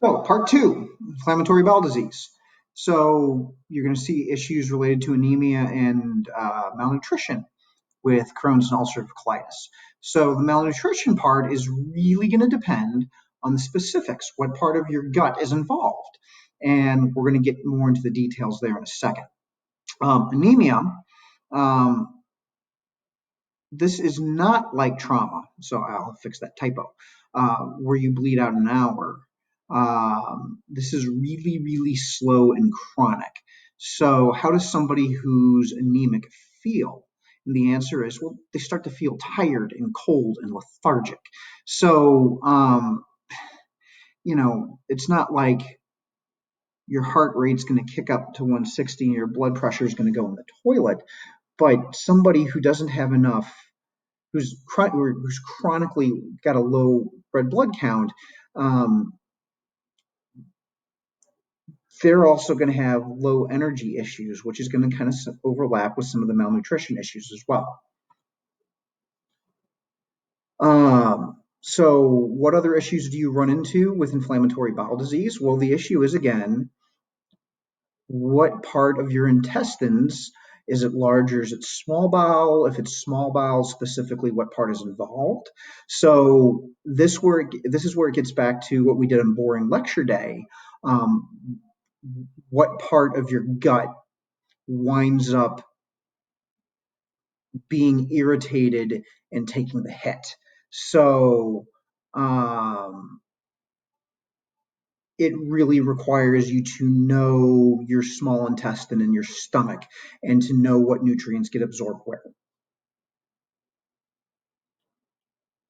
So, part two, inflammatory bowel disease. So, you're going to see issues related to anemia and malnutrition with Crohn's and ulcerative colitis. So, the malnutrition part is really going to depend on the specifics, what part of your gut is involved. And we're going to get more into the details there in a second. Anemia, um, this is not like trauma, so I'll fix that typo, where you bleed out in an hour. This is really, really slow and chronic. So, how does somebody who's anemic feel? And the answer is, well, they start to feel tired and cold and lethargic. So, it's not like your heart rate's going to kick up to 160 and your blood pressure is going to go in the toilet, but somebody who doesn't have enough, who's chronically got a low red blood count, they're also going to have low energy issues, which is going to kind of overlap with some of the malnutrition issues as well. So what other issues do you run into with inflammatory bowel disease? Well, the issue is, again, what part of your intestines, is it large or is it small bowel? If it's small bowel, specifically, what part is involved? So this is where it gets back to what we did on boring lecture day. What part of your gut winds up being irritated and taking the hit? So it really requires you to know your small intestine and your stomach and to know what nutrients get absorbed where.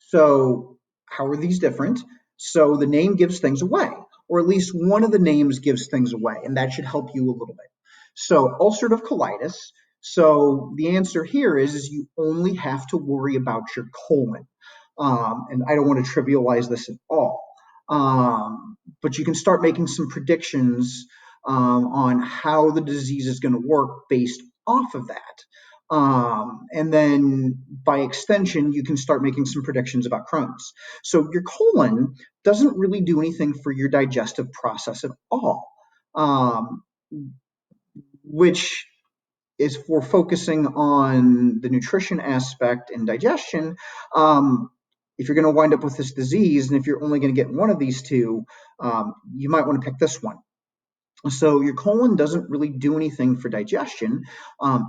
So how are these different? So the name gives things away, or at least one of the names gives things away, and that should help you a little bit. So ulcerative colitis. So the answer here is you only have to worry about your colon. And I don't want to trivialize this at all. But you can start making some predictions on how the disease is going to work based off of that. And then by extension, you can start making some predictions about Crohn's. So your colon doesn't really do anything for your digestive process at all, which is for focusing on the nutrition aspect and digestion. If you're going to wind up with this disease, and if you're only going to get one of these two, you might want to pick this one. So your colon doesn't really do anything for digestion.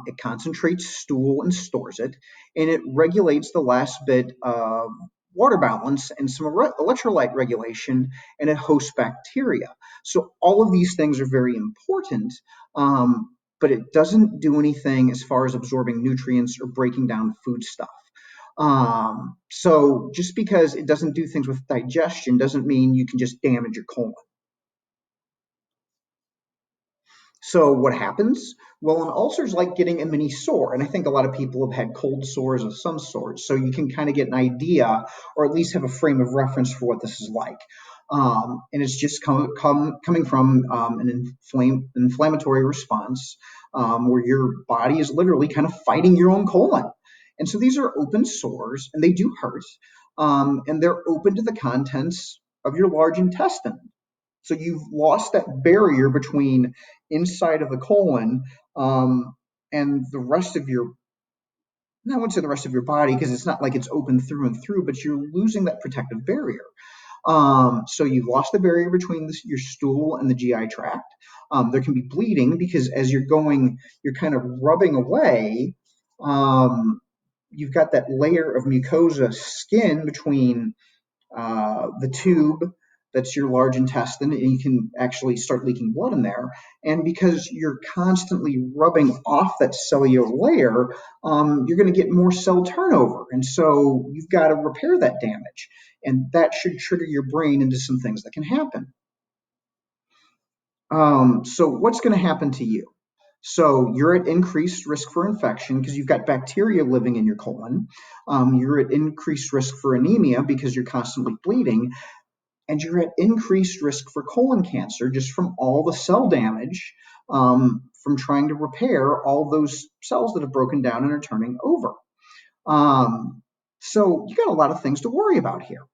It concentrates stool and stores it, and it regulates the last bit of water balance and some electrolyte regulation, and it hosts bacteria. So all of these things are very important, but it doesn't do anything as far as absorbing nutrients or breaking down food stuff. So just because it doesn't do things with digestion doesn't mean you can just damage your colon. So what happens? Well, an ulcer is like getting a mini sore, and I think a lot of people have had cold sores of some sort, so you can kind of get an idea, or at least have a frame of reference for what this is like. And it's just coming from an inflammatory response where your body is literally kind of fighting your own colon. And so these are open sores, and they do hurt, and they're open to the contents of your large intestine. So you've lost that barrier between inside of the colon and the rest of your, I wouldn't say the rest of your body because it's not like it's open through and through, but you're losing that protective barrier. So you've lost the barrier between your stool and the GI tract. There can be bleeding because as you're going, you're kind of rubbing away. You've got that layer of mucosa skin between the tube that's your large intestine, and you can actually start leaking blood in there. And because you're constantly rubbing off that cellular layer, you're going to get more cell turnover. And so you've got to repair that damage. And that should trigger your brain into some things that can happen. So what's going to happen to you? So you're at increased risk for infection because you've got bacteria living in your colon. You're at increased risk for anemia because you're constantly bleeding. And you're at increased risk for colon cancer just from all the cell damage from trying to repair all those cells that have broken down and are turning over. So you got a lot of things to worry about here.